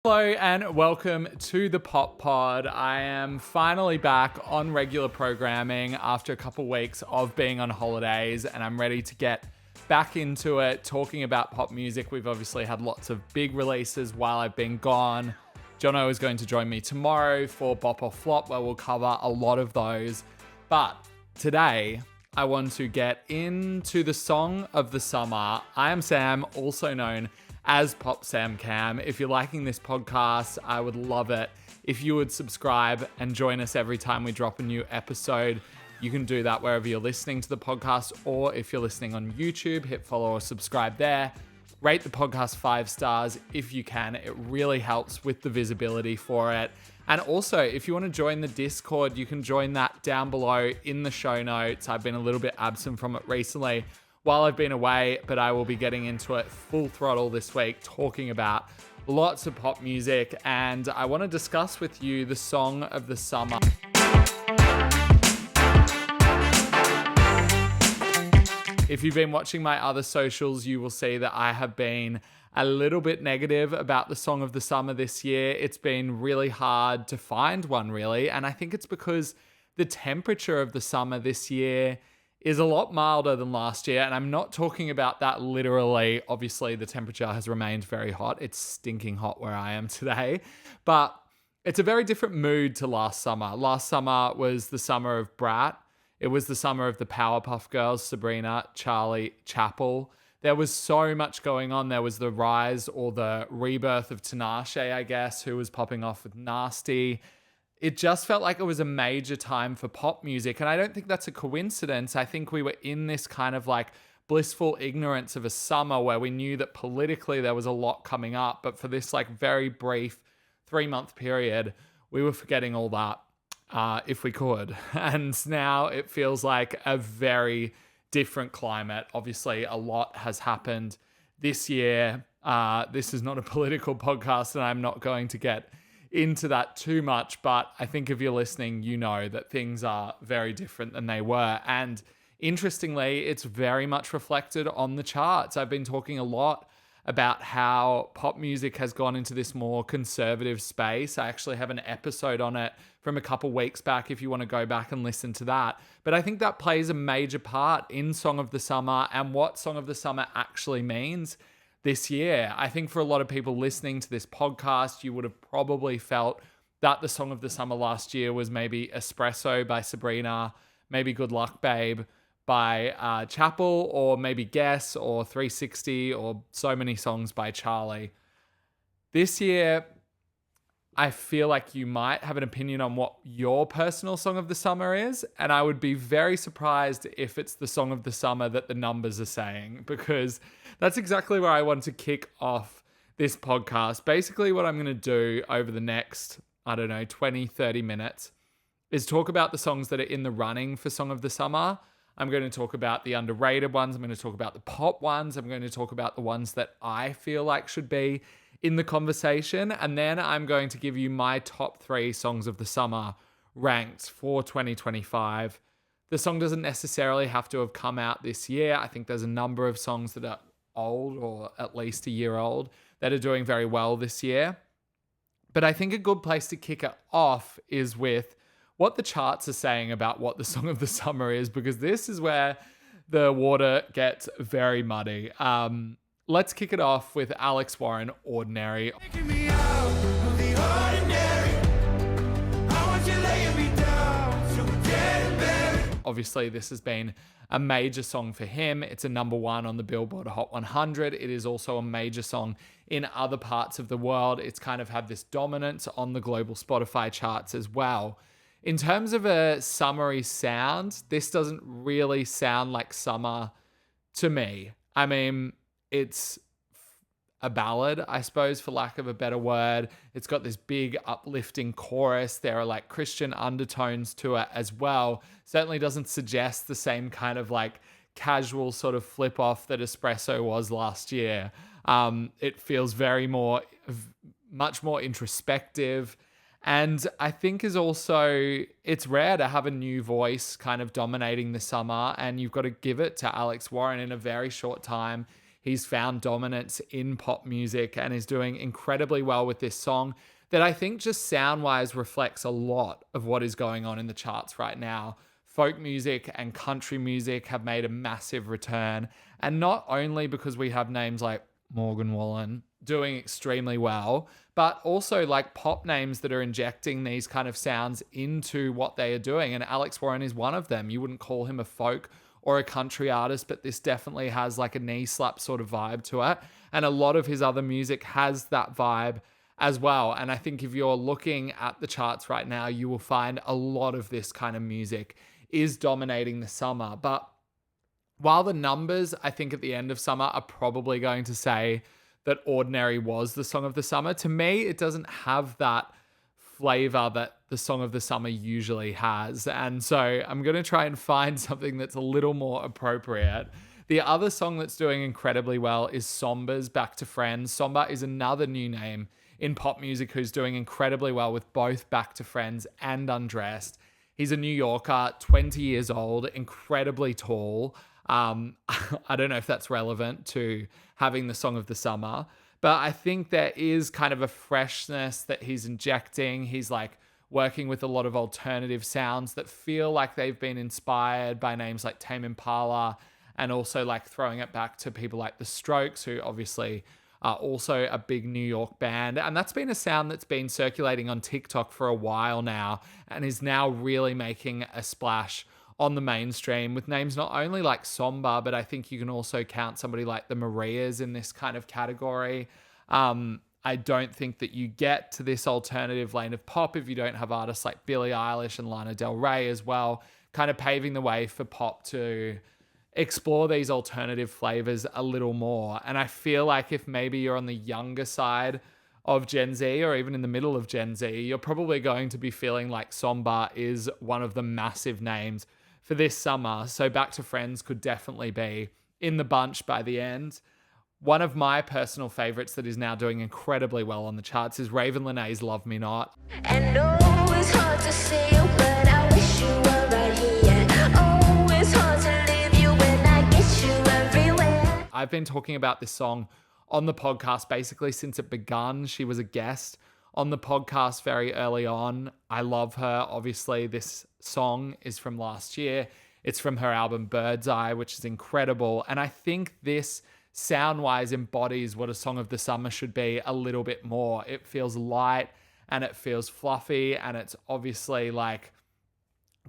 Hello and welcome to the Pop Pod. I am finally back on regular programming after a couple weeks of being on holidays, and I'm ready to get back into it, talking about pop music. We've obviously had lots of big releases while I've been gone. Jono is going to join me tomorrow for Bop or Flop, where we'll cover a lot of those. But today, I want to get into the song of the summer. I am Sam, also known as Pop Sam Cam. If you're liking this podcast, I would love it if you would subscribe and join us every time we drop a new episode. You can do that wherever you're listening to the podcast, or if you're listening on YouTube, hit follow or subscribe there. Rate the podcast 5 stars if you can. It really helps with the visibility for it. And also, if you want to join the Discord, you can join that down below in the show notes. I've been a little bit absent from it recently while I've been away, but I will be getting into it full throttle this week, talking about lots of pop music, and I want to discuss with you the song of the summer. If you've been watching my other socials, you will see that I have been a little bit negative about the song of the summer this year. It's been really hard to find one, really, and I think it's because the temperature of the summer this year is a lot milder than last year. And I'm not talking about that literally. Obviously, the temperature has remained very hot. It's stinking hot where I am today. But it's a very different mood to last summer. Last summer was the summer of Brat. It was the summer of the Powerpuff Girls, Sabrina, Charlie, Chapel. There was so much going on. There was the rise or the rebirth of Tinashe, I guess, who was popping off with Nasty. It just felt like it was a major time for pop music. And I don't think that's a coincidence. I think we were in this kind of like blissful ignorance of a summer where we knew that politically there was a lot coming up. But for this like very brief 3-month period, we were forgetting all that if we could. And now it feels like a very different climate. Obviously, a lot has happened this year. This is not a political podcast, and I'm not going to get into that too much, but I think if you're listening, you know that things are very different than they were. And interestingly, it's very much reflected on the charts. I've been talking a lot about how pop music has gone into this more conservative space. I actually have an episode on it from a couple weeks back if you want to go back and listen to that. But I think that plays a major part in Song of the Summer and what Song of the Summer actually means this year. I think for a lot of people listening to this podcast, you would have probably felt that the song of the summer last year was maybe Espresso by Sabrina, maybe Good Luck Babe by Chapel, or maybe Guess or 360, or so many songs by Charlie. This year, I feel like you might have an opinion on what your personal song of the summer is, and I would be very surprised if it's the song of the summer that the numbers are saying, because that's exactly where I want to kick off this podcast. Basically, what I'm going to do over the next, 20, 30 minutes is talk about the songs that are in the running for Song of the Summer. I'm going to talk about the underrated ones. I'm going to talk about the pop ones. I'm going to talk about the ones that I feel like should be in the conversation. And then I'm going to give you my top 3 songs of the summer ranked for 2025. The song doesn't necessarily have to have come out this year. I think there's a number of songs that are old, or at least a year old, that are doing very well this year. But I think a good place to kick it off is with what the charts are saying about what the song of the summer is, because this is where the water gets very muddy. Let's kick it off with Alex Warren, Ordinary. Obviously, this has been a major song for him. It's a number 1 on the Billboard Hot 100. It is also a major song in other parts of the world. It's kind of had this dominance on the global Spotify charts as well. In terms of a summery sound, this doesn't really sound like summer to me. I mean, it's a ballad, I suppose, for lack of a better word. It's got this big uplifting chorus. There are like Christian undertones to it as well. Certainly doesn't suggest the same kind of like casual sort of flip off that Espresso was last year. It feels much more introspective. And I think is also, it's rare to have a new voice kind of dominating the summer, and you've got to give it to Alex Warren in a very short time. He's found dominance in pop music and is doing incredibly well with this song that I think just sound-wise reflects a lot of what is going on in the charts right now. Folk music and country music have made a massive return. And not only because we have names like Morgan Wallen doing extremely well, but also like pop names that are injecting these kind of sounds into what they are doing. And Alex Warren is one of them. You wouldn't call him a folk or a country artist, but this definitely has like a knee slap sort of vibe to it. And a lot of his other music has that vibe as well. And I think if you're looking at the charts right now, you will find a lot of this kind of music is dominating the summer. But while the numbers, I think at the end of summer are probably going to say that Ordinary was the song of the summer, to me, it doesn't have that flavor that the song of the summer usually has. And so I'm going to try and find something that's a little more appropriate. The other song that's doing incredibly well is Somba's Back to Friends. Somba is another new name in pop music who's doing incredibly well with both Back to Friends and Undressed. He's a New Yorker, 20 years old, incredibly tall. I don't know if that's relevant to having the song of the summer, but I think there is kind of a freshness that he's injecting. He's like working with a lot of alternative sounds that feel like they've been inspired by names like Tame Impala, and also like throwing it back to people like The Strokes, who obviously are also a big New York band. And that's been a sound that's been circulating on TikTok for a while now and is now really making a splash on the mainstream with names not only like Somba, but I think you can also count somebody like the Marias in this kind of category. I don't think that you get to this alternative lane of pop if you don't have artists like Billie Eilish and Lana Del Rey as well, kind of paving the way for pop to explore these alternative flavors a little more. And I feel like if maybe you're on the younger side of Gen Z or even in the middle of Gen Z, you're probably going to be feeling like Somba is one of the massive names for this summer. So Back to Friends could definitely be in the bunch by the end. One of my personal favorites that is now doing incredibly well on the charts is Ravyn Lenae's Love Me Not. And no, it's hard to say it, but I wish you were right here. Oh, it's hard to leave you when I get you everywhere. I've been talking about this song on the podcast basically since it begun. She was a guest on the podcast very early on. I love her. Obviously, this song is from last year. It's from her album Bird's Eye, which is incredible. And I think this sound-wise embodies what a song of the summer should be a little bit more. It feels light and it feels fluffy, and it's obviously like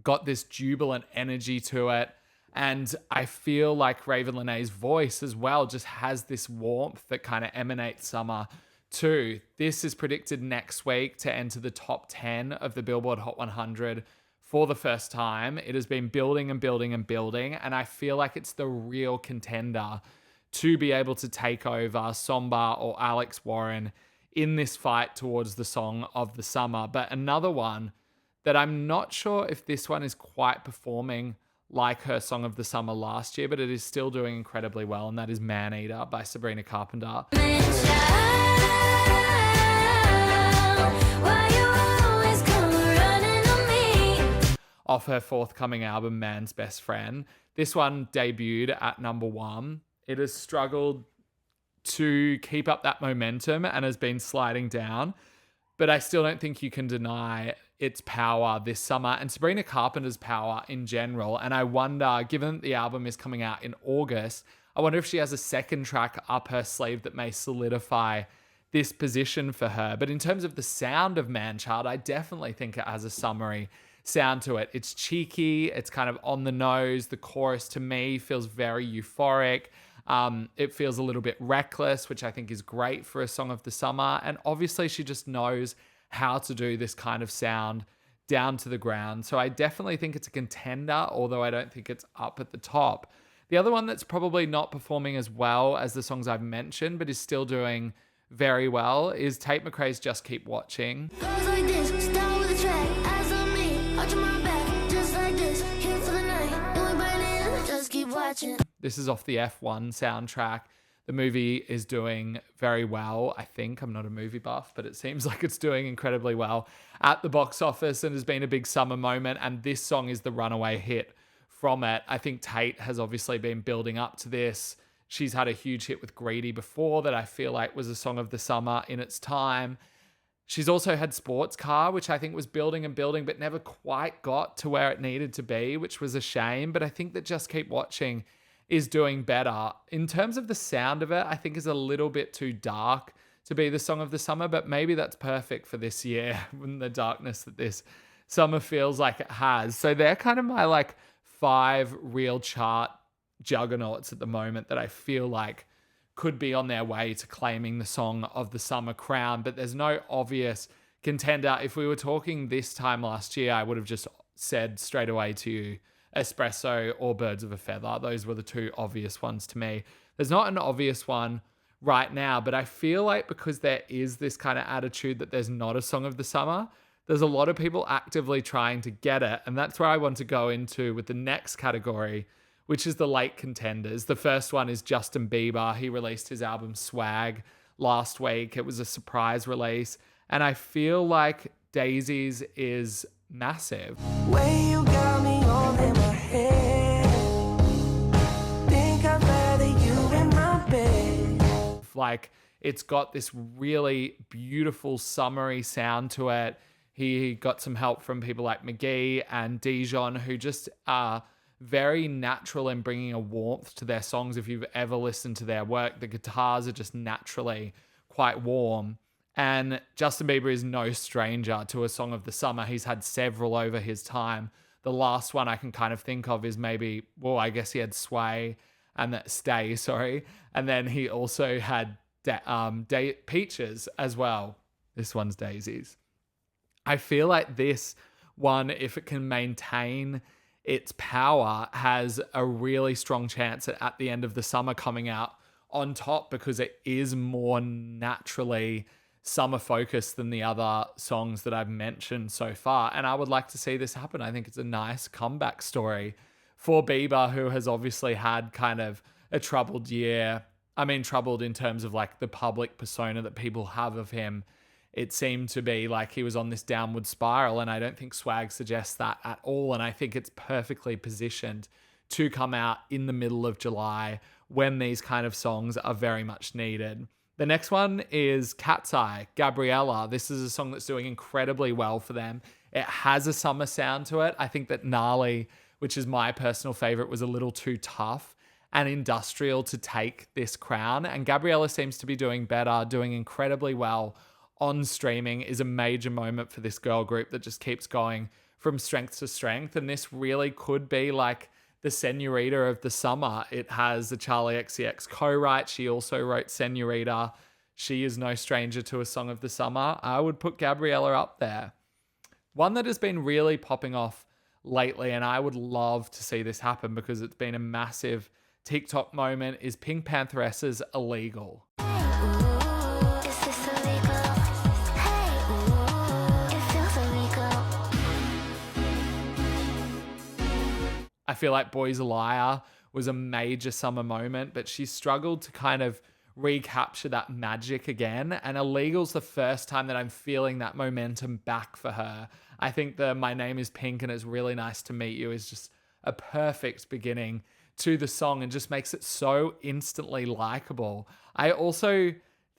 got this jubilant energy to it. And I feel like Ravyn Lenae's voice as well just has this warmth that kind of emanates summer too. This is predicted next week to enter the top 10 of the Billboard Hot 100 for the first time. It has been building and building and building, and I feel like it's the real contender to be able to take over Somba or Alex Warren in this fight towards the song of the summer. But another one that I'm not sure if this one is quite performing like her song of the summer last year, but it is still doing incredibly well, and that is Maneater by Sabrina Carpenter. Off her forthcoming album, Man's Best Friend. This one debuted at number 1. It has struggled to keep up that momentum and has been sliding down, but I still don't think you can deny its power this summer and Sabrina Carpenter's power in general. And I wonder, given that the album is coming out in August, I wonder if she has a second track up her sleeve that may solidify this position for her. But in terms of the sound of Manchild, I definitely think it has a summery sound to it. It's cheeky, it's kind of on the nose. The chorus to me feels very euphoric. It feels a little bit reckless, which I think is great for a song of the summer. And obviously she just knows how to do this kind of sound down to the ground. So I definitely think it's a contender, although I don't think it's up at the top. The other one that's probably not performing as well as the songs I've mentioned, but is still doing very well, is Tate McRae's Just Keep Watching. Goes like this, start with a track, eyes on me, arch my back, just like this, here for the night, do it burning, just keep watching. This is off the F1 soundtrack. The movie is doing very well, I think. I'm not a movie buff, but it seems like it's doing incredibly well at the box office and has been a big summer moment. And this song is the runaway hit from it. I think Tate has obviously been building up to this. She's had a huge hit with Greedy before that I feel like was a song of the summer in its time. She's also had Sports Car, which I think was building and building, but never quite got to where it needed to be, which was a shame. But I think that Just Keep Watching is doing better. In terms of the sound of it, I think is a little bit too dark to be the song of the summer, but maybe that's perfect for this year when the darkness that this summer feels like it has. So they're kind of my like 5 real chart juggernauts at the moment that I feel like could be on their way to claiming the song of the summer crown, but there's no obvious contender. If we were talking this time last year, I would have just said straight away to you, Espresso or Birds of a Feather. Those were the 2 obvious ones to me. There's not an obvious one right now, but I feel like because there is this kind of attitude that there's not a song of the summer, there's a lot of people actively trying to get it. And that's where I want to go into with the next category, which is the late contenders. The first one is Justin Bieber. He released his album Swag last week. It was a surprise release. And I feel like Daisies is massive. Way you got me all in my head. Think I'd rather you in my bed. Like, it's got this really beautiful summery sound to it. He got some help from people like McGee and Dijon, who just are very natural in bringing a warmth to their songs. If you've ever listened to their work, the guitars are just naturally quite warm. And Justin Bieber is no stranger to a song of the summer. He's had several over his time. The last one I can kind of think of is maybe, well, I guess he had Stay. And then he also had Peaches as well. This one's Daisies. I feel like this one, if it can maintain its power, has a really strong chance at the end of the summer coming out on top, because it is more naturally summer focused than the other songs that I've mentioned so far. And I would like to see this happen. I think it's a nice comeback story for Bieber, who has obviously had kind of a troubled year. I mean, troubled in terms of like the public persona that people have of him. It seemed to be like he was on this downward spiral, and I don't think Swag suggests that at all. And I think it's perfectly positioned to come out in the middle of July when these kind of songs are very much needed. The next one is Cat's Eye, Gabriella. This is a song that's doing incredibly well for them. It has a summer sound to it. I think that Gnarly, which is my personal favorite, was a little too tough and industrial to take this crown. And Gabriella seems to be doing better, doing incredibly well on streaming. Is a major moment for this girl group that just keeps going from strength to strength. And this really could be like the Senorita of the summer. It has a Charlie XCX co-write. She also wrote Senorita. She is no stranger to a song of the summer. I would put Gabriella up there. One that has been really popping off lately, and I would love to see this happen because it's been a massive TikTok moment, is Pink Pantheress's Illegal. I feel like Boy's a Liar was a major summer moment, but she struggled to kind of recapture that magic again. And Illegal's the first time that I'm feeling that momentum back for her. I think the My Name is Pink and It's Really Nice to Meet You is just a perfect beginning to the song and just makes it so instantly likable. I also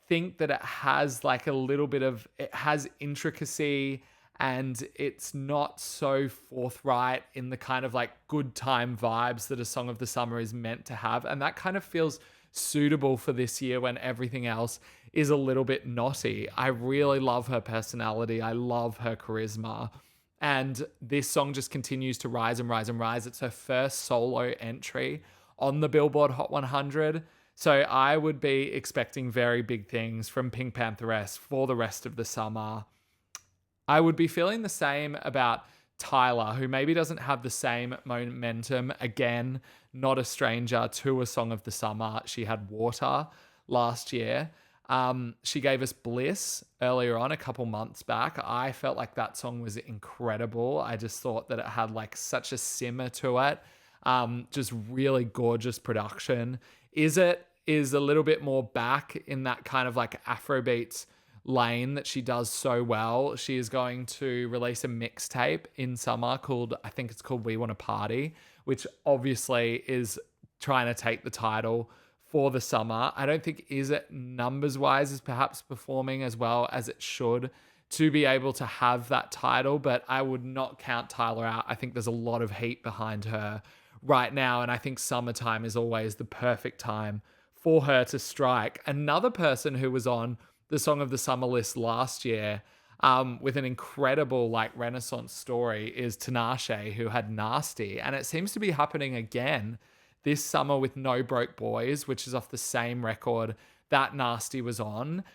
think that it has like a little bit of, it has intricacy, and it's not so forthright in the kind of like good time vibes that a song of the summer is meant to have. And that kind of feels suitable for this year when everything else is a little bit knotty. I really love her personality. I love her charisma. And this song just continues to rise and rise and rise. It's her first solo entry on the Billboard Hot 100. So I would be expecting very big things from Pink Pantheress for the rest of the summer. I would be feeling the same about TYLA, who maybe doesn't have the same momentum. Again, not a stranger to a song of the summer. She had Water last year. She gave us Bliss earlier on, a couple months back. I felt like that song was incredible. I just thought that it had like such a simmer to it. Just really gorgeous production. Is a little bit more back in that kind of like Afrobeats lane that she does so well. She is going to release a mixtape in summer called, I think it's called We Want to Party, which obviously is trying to take the title for the summer. I don't think Is It numbers wise is perhaps performing as well as it should to be able to have that title, but I would not count TYLA out. I think there's a lot of heat behind her right now, and I think summertime is always the perfect time for her to strike. Another person who was on the Song of the Summer list last year with an incredible renaissance story is Tinashe, who had Nasty, and it seems to be happening again this summer with No Broke Boys, which is off the same record that Nasty was on.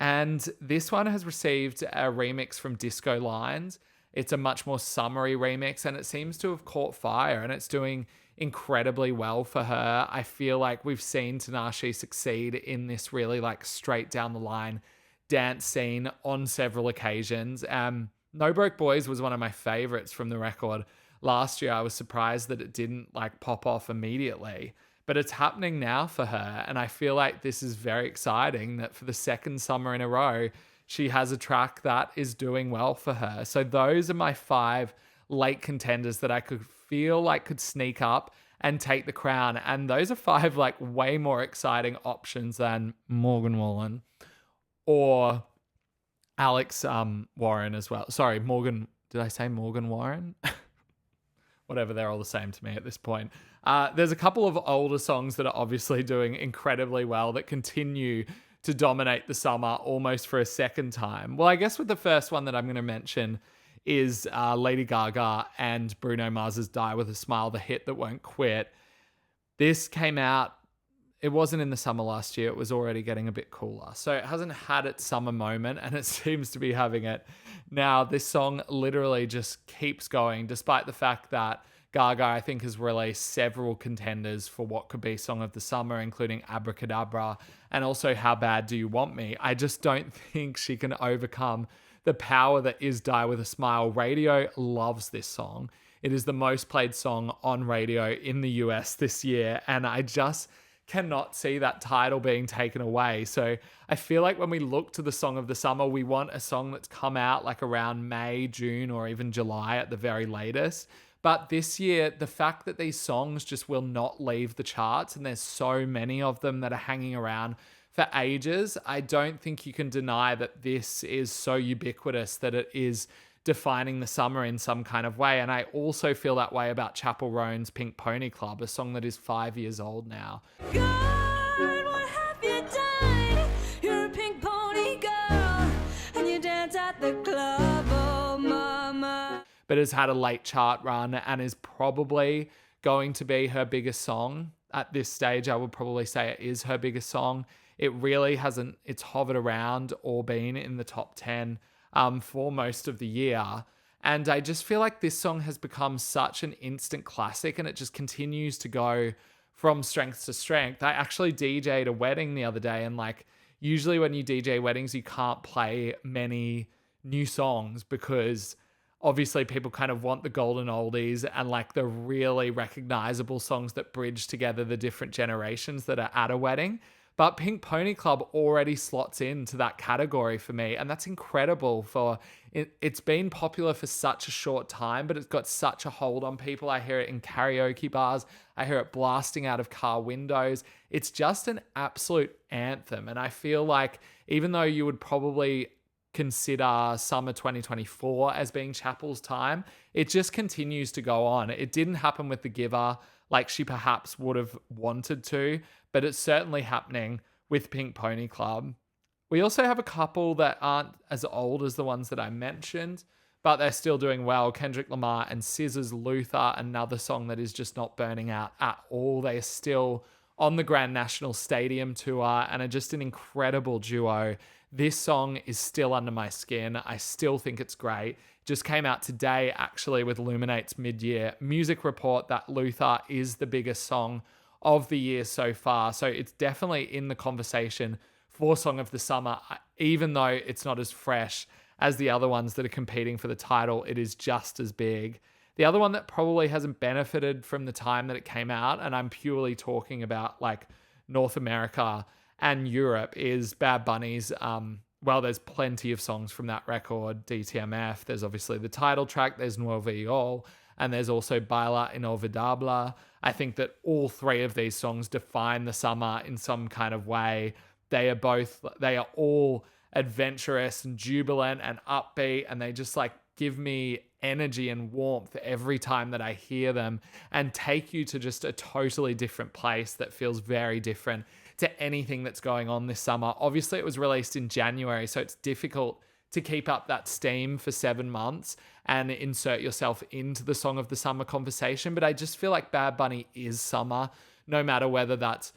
And this one has received a remix from Disco Lines. It's a much more summery remix, and it seems to have caught fire, and it's doing incredibly well for her. I feel like we've seen Tinashe succeed in this really straight down the line dance scene on several occasions. No Broke Boys was one of my favorites from the record last year. I was surprised that it didn't pop off immediately, but it's happening now for her. And I feel like this is very exciting that for the second summer in a row, she has a track that is doing well for her. So those are my 5 late contenders that I could feel could sneak up and take the crown. And those are 5 way more exciting options than Morgan Wallen or Alex Warren as well. Sorry, Morgan. Did I say Morgan Warren? Whatever, they're all the same to me at this point. There's a couple of older songs that are obviously doing incredibly well that continue to dominate the summer almost for a second time. Well, I guess with the first one that I'm going to mention is Lady Gaga and Bruno Mars's Die With a Smile, the hit that won't quit. This came out, it wasn't in the summer last year. It was already getting a bit cooler. So it hasn't had its summer moment, and it seems to be having it now. This song literally just keeps going, despite the fact that Gaga, I think, has released several contenders for what could be Song of the Summer, including Abracadabra and also How Bad Do You Want Me. I just don't think she can overcome the power that is Die With a Smile. Radio loves this song. It is the most played song on radio in the US this year, and I just cannot see that title being taken away. So I feel like when we look to the Song of the Summer, we want a song that's come out around May, June, or even July at the very latest. But this year, the fact that these songs just will not leave the charts, and there's so many of them that are hanging around for ages, I don't think you can deny that this is so ubiquitous that it is defining the summer in some kind of way. And I also feel that way about Chapel Roan's Pink Pony Club, a song that is 5 years old now. God, what have you done? You're a pink pony girl, and you dance at the club, oh mama. But has had a late chart run and is probably going to be her biggest song. At this stage, I would probably say it is her biggest song. It really hasn't, it's hovered around or been in the top 10 for most of the year. And I just feel like this song has become such an instant classic, and it just continues to go from strength to strength. I actually DJ'd a wedding the other day, and usually when you DJ weddings, you can't play many new songs because obviously people kind of want the golden oldies and the really recognizable songs that bridge together the different generations that are at a wedding. But Pink Pony Club already slots into that category for me. And that's incredible for it. It's been popular for such a short time, but it's got such a hold on people. I hear it in karaoke bars. I hear it blasting out of car windows. It's just an absolute anthem. And I feel like even though you would probably consider summer 2024 as being Chapel's time, it just continues to go on. It didn't happen with The Giver like she perhaps would have wanted to, but it's certainly happening with Pink Pony Club. We also have a couple that aren't as old as the ones that I mentioned, but they're still doing well. Kendrick Lamar and SZA's Luther, another song that is just not burning out at all. They are still on the Grand National Stadium tour and are just an incredible duo. This song is still under my skin. I still think it's great. Just came out today, actually, with Illuminate's mid-year music report that Luther is the biggest song of the year so far. So it's definitely in the conversation for Song of the Summer, even though it's not as fresh as the other ones that are competing for the title. It is just as big. The other one that probably hasn't benefited from the time that it came out, and I'm purely talking about North America and Europe, is Bad Bunny's well, there's plenty of songs from that record, DTMF. There's obviously the title track, there's Nuevo York, and there's also Baila Inolvidable. I think that all three of these songs define the summer in some kind of way. They are all adventurous and jubilant and upbeat, and they just like give me energy and warmth every time that I hear them and take you to just a totally different place that feels very different to anything that's going on this summer. Obviously, it was released in January, so it's difficult to keep up that steam for 7 months and insert yourself into the song of the summer conversation. But I just feel like Bad Bunny is summer, no matter whether that's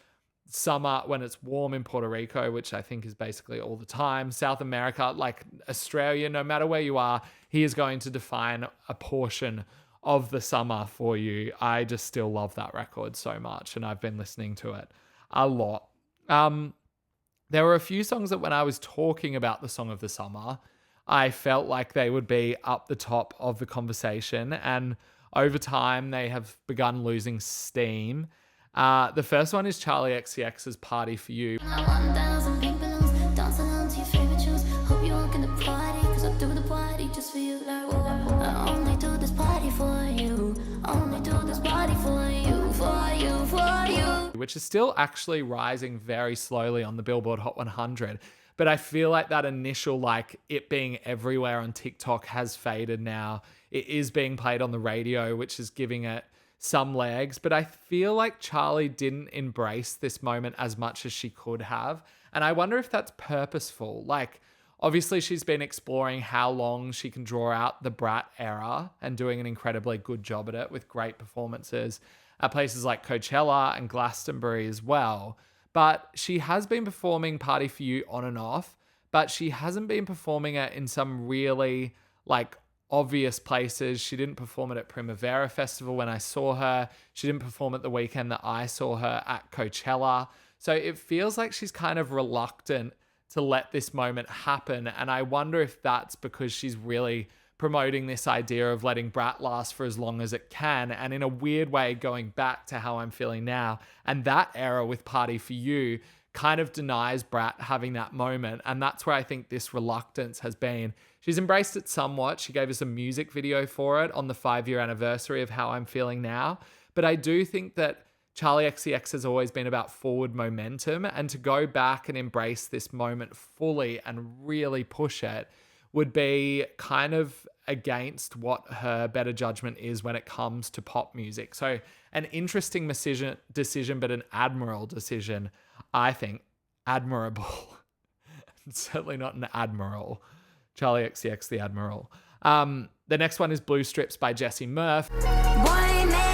summer when it's warm in Puerto Rico, which I think is basically all the time, South America, like Australia, no matter where you are, he is going to define a portion of the summer for you. I just still love that record so much, and I've been listening to it a lot. There were a few songs that when I was talking about the song of the summer, I felt like they would be up the top of the conversation, and over time they have begun losing steam. The first one is Charlie XCX's Party For You. 1,000 pink balloons, dancing on to your favorite tunes. Hope you walk in the party, cause I do the party just for you. Like, I only do this party for you. Only do this party for you, for you, for you. Which is still actually rising very slowly on the Billboard Hot 100. But I feel like that initial, like it being everywhere on TikTok has faded now. It is being played on the radio, which is giving it some legs, but I feel like Charlie didn't embrace this moment as much as she could have. And I wonder if that's purposeful. Like, obviously she's been exploring how long she can draw out the Brat era and doing an incredibly good job at it with great performances at places like Coachella and Glastonbury as well. But she has been performing Party For You on and off, but she hasn't been performing it in some really like obvious places. She didn't perform it at Primavera Festival when I saw her. She didn't perform it the weekend that I saw her at Coachella. So it feels like she's kind of reluctant to let this moment happen. And I wonder if that's because she's really promoting this idea of letting Brat last for as long as it can. And in a weird way, going back to how I'm feeling now. And that era with Party For You kind of denies Brat having that moment. And that's where I think this reluctance has been. She's embraced it somewhat. She gave us a music video for it on the 5-year anniversary of How I'm Feeling Now. But I do think that Charlie XCX has always been about forward momentum, and to go back and embrace this moment fully and really push it would be kind of against what her better judgment is when it comes to pop music. So an interesting decision, but an admirable decision, I think. Admirable. Certainly not an admiral. Charlie XCX, the Admiral. The next one is Blue Strips by Jessie Murph. Boy, mad,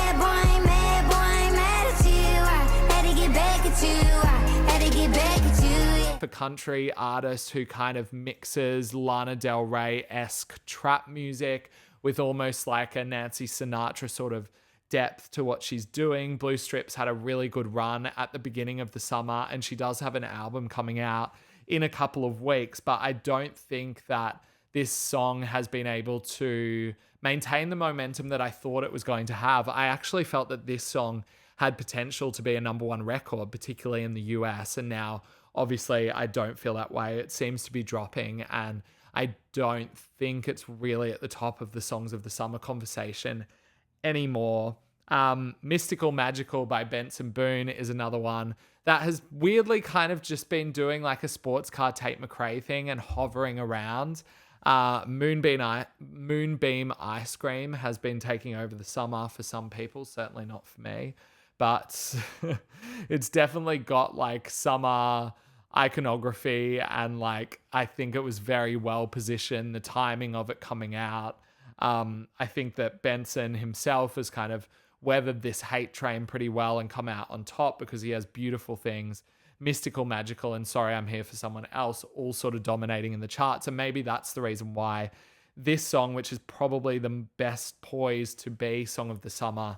at you. I had to get back at you. I had to get back at you. A country artist who kind of mixes Lana Del Rey-esque trap music with almost like a Nancy Sinatra sort of depth to what she's doing. Blue Strips had a really good run at the beginning of the summer, and she does have an album coming out in a couple of weeks, but I don't think that this song has been able to maintain the momentum that I thought it was going to have. I actually felt that this song had potential to be a #1 record, particularly in the US, and now obviously I don't feel that way. It seems to be dropping, and I don't think it's really at the top of the songs of the summer conversation anymore. Mystical Magical by Benson Boone is another one that has weirdly kind of just been doing like a sports car Tate McRae thing and hovering around. Moonbeam Ice Cream has been taking over the summer for some people, certainly not for me, but it's definitely got like summer iconography, and like I think it was very well positioned, the timing of it coming out. I think that Benson himself has kind of weathered this hate train pretty well and come out on top because he has beautiful things. Mystical, Magical, and Sorry I'm Here for Someone Else all sort of dominating in the charts. And maybe that's the reason why this song, which is probably the best poised to be song of the summer,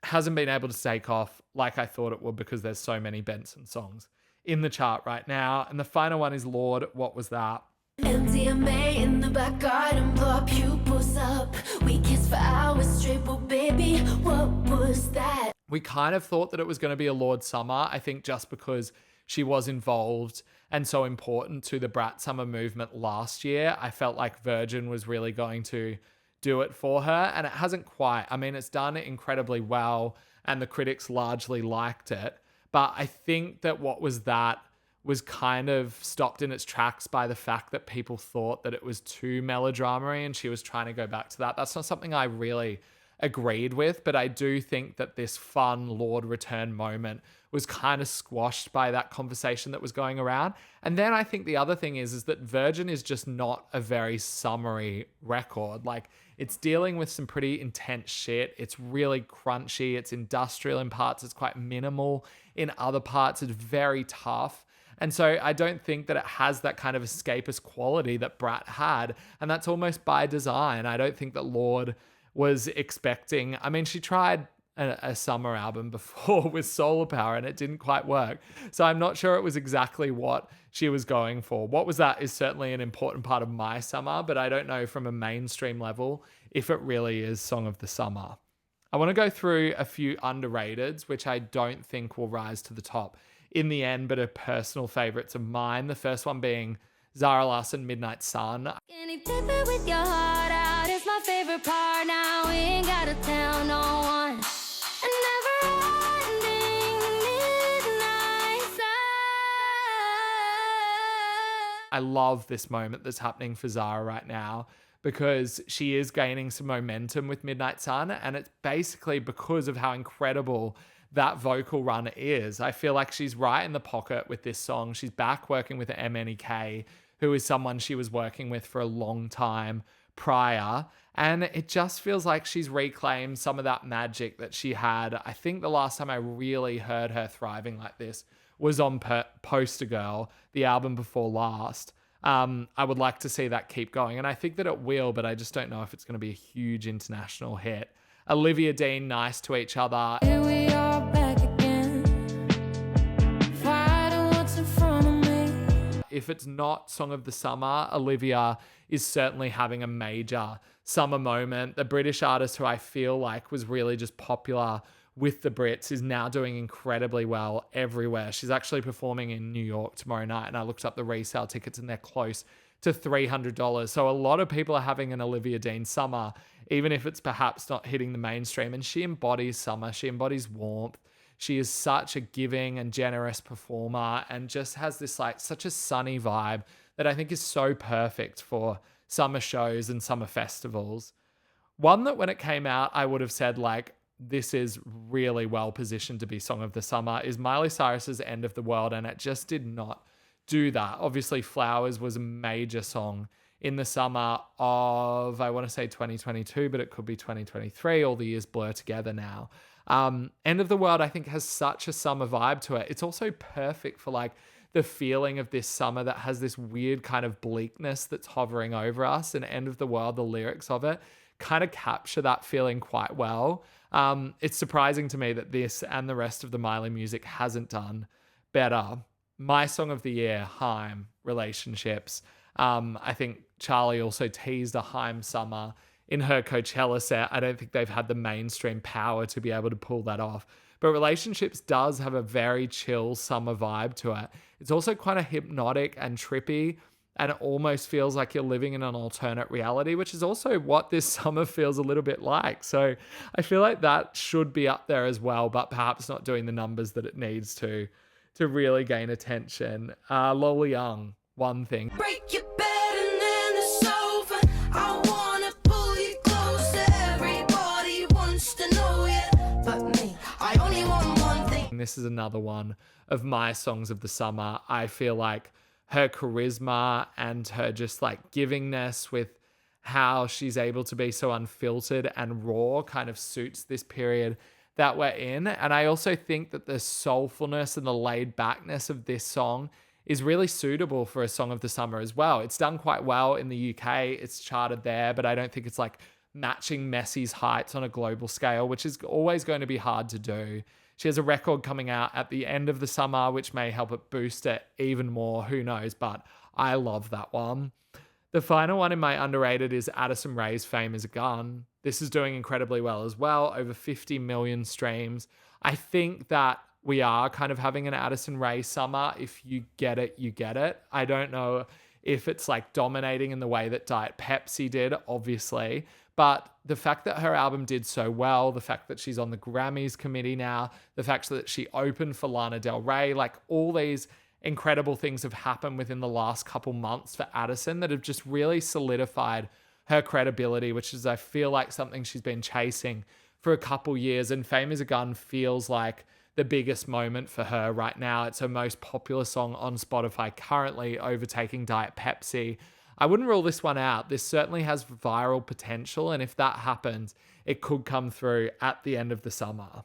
hasn't been able to take off like I thought it would, because there's so many Benson songs in the chart right now. And the final one is Lord, What Was That? MDMA in the back garden, blow our pupils up. We kissed for hours straight, but baby, what was that? We kind of thought that it was going to be a Lord Summer, I think just because she was involved and so important to the Brat Summer movement last year. I felt like Virgin was really going to do it for her, and it hasn't quite. I mean, it's done incredibly well, and the critics largely liked it. But I think that what was kind of stopped in its tracks by the fact that people thought that it was too melodrama-y and she was trying to go back to that. That's not something I really agreed with, but I do think that this fun Lord return moment was kind of squashed by that conversation that was going around. And then I think the other thing is that Virgin is just not a very summery record. Like, it's dealing with some pretty intense shit. It's really crunchy. It's industrial in parts. It's quite minimal in other parts. It's very tough. And so I don't think that it has that kind of escapist quality that Brat had. And that's almost by design. I don't think that Lorde was expecting. I mean, she tried a summer album before with Solar Power and it didn't quite work. So I'm not sure it was exactly what she was going for. What Was That is certainly an important part of my summer, but I don't know from a mainstream level if it really is Song of the Summer. I want to go through a few underrateds, which I don't think will rise to the top in the end, but are personal favorites of mine. The first one being Zara Larsson, Midnight Sun. Can you tip it with your heart out? It's my favorite part now. We ain't gotta tell no one. And never-ending midnight sun. I love this moment that's happening for Zara right now because she is gaining some momentum with Midnight Sun, and it's basically because of how incredible that vocal run is. I feel like she's right in the pocket with this song. She's back working with MNEK, who is someone she was working with for a long time prior. And it just feels like she's reclaimed some of that magic that she had. I think the last time I really heard her thriving like this was on Poster Girl, the album before last. I would like to see that keep going. And I think that it will, but I just don't know if it's going to be a huge international hit. Olivia Dean, Nice to Each Other. Here we are back again. Fighting what's in front of me. If it's not Song of the Summer, Olivia is certainly having a major summer moment. The British artist who I feel like was really just popular with the Brits is now doing incredibly well everywhere. She's actually performing in New York tomorrow night, and I looked up the resale tickets and they're close to $300. So a lot of people are having an Olivia Dean summer, even if it's perhaps not hitting the mainstream. And she embodies summer. She embodies warmth. She is such a giving and generous performer and just has this like such a sunny vibe that I think is so perfect for summer shows and summer festivals. One that when it came out, I would have said like, this is really well positioned to be Song of the Summer is Miley Cyrus's End of the World. And it just did not do that. Obviously, Flowers was a major song in the summer of, I want to say 2022, but it could be 2023. All the years blur together now. End of the World, I think, has such a summer vibe to it. It's also perfect for like the feeling of this summer that has this weird kind of bleakness that's hovering over us. And End of the World, the lyrics of it kind of capture that feeling quite well. It's surprising to me that this and the rest of the Miley music hasn't done better. My song of the year, Haim, Relationships. I think Charlie also teased a Haim summer in her Coachella set. I don't think they've had the mainstream power to be able to pull that off. But Relationships does have a very chill summer vibe to it. It's also kind of hypnotic and trippy, and it almost feels like you're living in an alternate reality, which is also what this summer feels a little bit like. So I feel like that should be up there as well, but perhaps not doing the numbers that it needs to really gain attention. Lola Young, One Thing. Break your bed and then the sofa. I wanna pull you close. Everybody wants to know you, but me, I only want one thing. This is another one of my songs of the summer. I feel like her charisma and her just like givingness with how she's able to be so unfiltered and raw kind of suits this period that we're in. And I also think that the soulfulness and the laid backness of this song is really suitable for a song of the summer as well. It's done quite well in the UK. It's charted there, but I don't think it's like matching Messi's heights on a global scale, which is always going to be hard to do. She has a record coming out at the end of the summer, which may help it boost it even more. Who knows? But I love that one. The final one in my underrated is Addison Rae's Fame is a Gun. This is doing incredibly well as well, over 50 million streams. I think that we are kind of having an Addison Rae summer. If you get it, you get it. I don't know if it's like dominating in the way that Diet Pepsi did, obviously. But the fact that her album did so well, the fact that she's on the Grammys committee now, the fact that she opened for Lana Del Rey, like all these incredible things have happened within the last couple months for Addison that have just really solidified her credibility, which is, I feel like, something she's been chasing for a couple years. And Fame is a Gun feels like the biggest moment for her right now. It's her most popular song on Spotify currently, overtaking Diet Pepsi. I wouldn't rule this one out. This certainly has viral potential, and if that happens, it could come through at the end of the summer.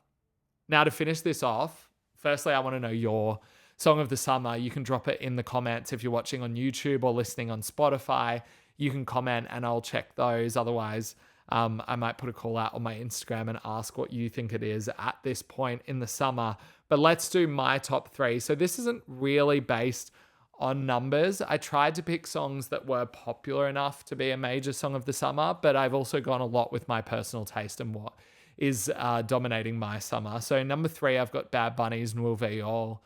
Now, to finish this off, firstly, I want to know your song of the summer. You can drop it in the comments if you're watching on YouTube or listening on Spotify. You can comment and I'll check those. Otherwise, I might put a call out on my Instagram and ask what you think it is at this point in the summer. But let's do my top 3. So this isn't really based on numbers. I tried to pick songs that were popular enough to be a major song of the summer, but I've also gone a lot with my personal taste and what is dominating my summer. So number 3, I've got Bad Bunny's Nueva York.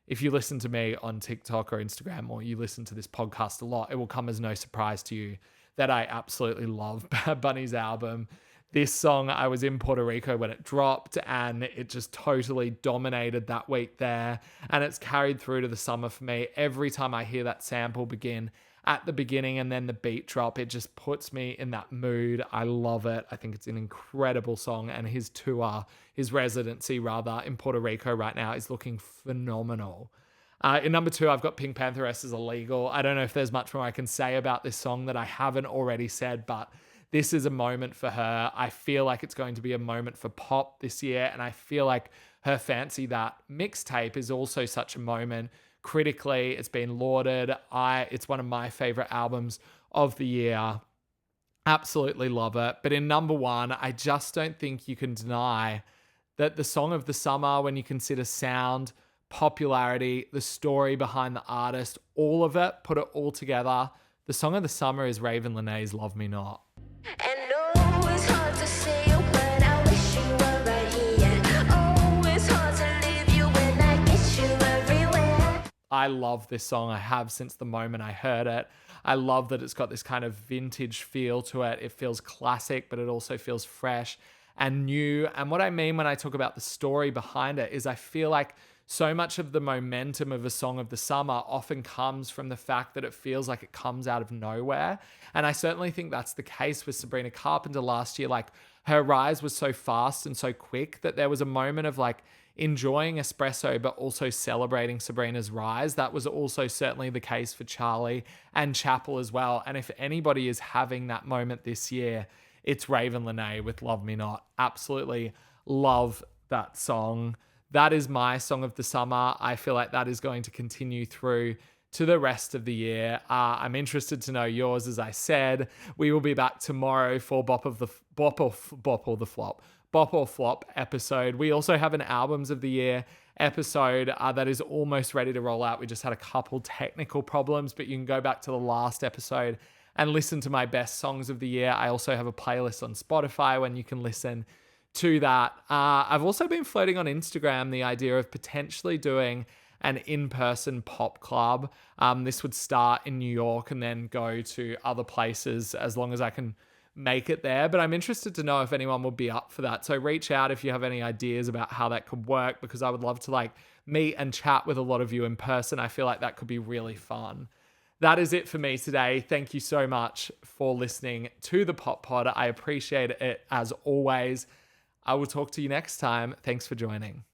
If you listen to me on TikTok or Instagram, or you listen to this podcast a lot, it will come as no surprise to you that I absolutely love Bad Bunny's album. This song, I was in Puerto Rico when it dropped, and it just totally dominated that week there. And it's carried through to the summer for me. Every time I hear that sample begin at the beginning and then the beat drop, it just puts me in that mood. I love it. I think it's an incredible song, and his tour, his residency rather, in Puerto Rico right now is looking phenomenal. In number 2, I've got Pink Pantheress's Illegal. I don't know if there's much more I can say about this song that I haven't already said, but this is a moment for her. I feel like it's going to be a moment for pop this year, and I feel like her Fancy That mixtape is also such a moment. Critically, it's been lauded. It's one of my favorite albums of the year. Absolutely love it. But in number 1, I just don't think you can deny that the song of the summer, when you consider sound, popularity, the story behind the artist, all of it, put it all together, the song of the summer is Ravyn Lenae's Love Me Not. And no, it's hard to say, but I wish you were right here. Oh, it's hard to leave you when I get you everywhere. I love this song. I have since the moment I heard it. I love that it's got this kind of vintage feel to it. It feels classic, but it also feels fresh and new. And what I mean when I talk about the story behind it is I feel like so much of the momentum of a song of the summer often comes from the fact that it feels like it comes out of nowhere. And I certainly think that's the case with Sabrina Carpenter last year. Like, her rise was so fast and so quick that there was a moment of like enjoying espresso, but also celebrating Sabrina's rise. That was also certainly the case for Charlie and Chapel as well. And if anybody is having that moment this year, it's Ravyn Lenae with Love Me Not. Absolutely love that song. That is my song of the summer. I feel like that is going to continue through to the rest of the year. I'm interested to know yours. As I said, we will be back tomorrow for Bop or Flop episode. We also have an Albums of the Year episode that is almost ready to roll out. We just had a couple technical problems, but you can go back to the last episode and listen to my best songs of the year. I also have a playlist on Spotify when you can listen to that. I've also been floating on Instagram the idea of potentially doing an in-person pop club. This would start in New York and then go to other places as long as I can make it there. But I'm interested to know if anyone would be up for that. So reach out if you have any ideas about how that could work, because I would love to like meet and chat with a lot of you in person. I feel like that could be really fun. That is it for me today. Thank you so much for listening to the Pop Pod. I appreciate it as always. I will talk to you next time. Thanks for joining.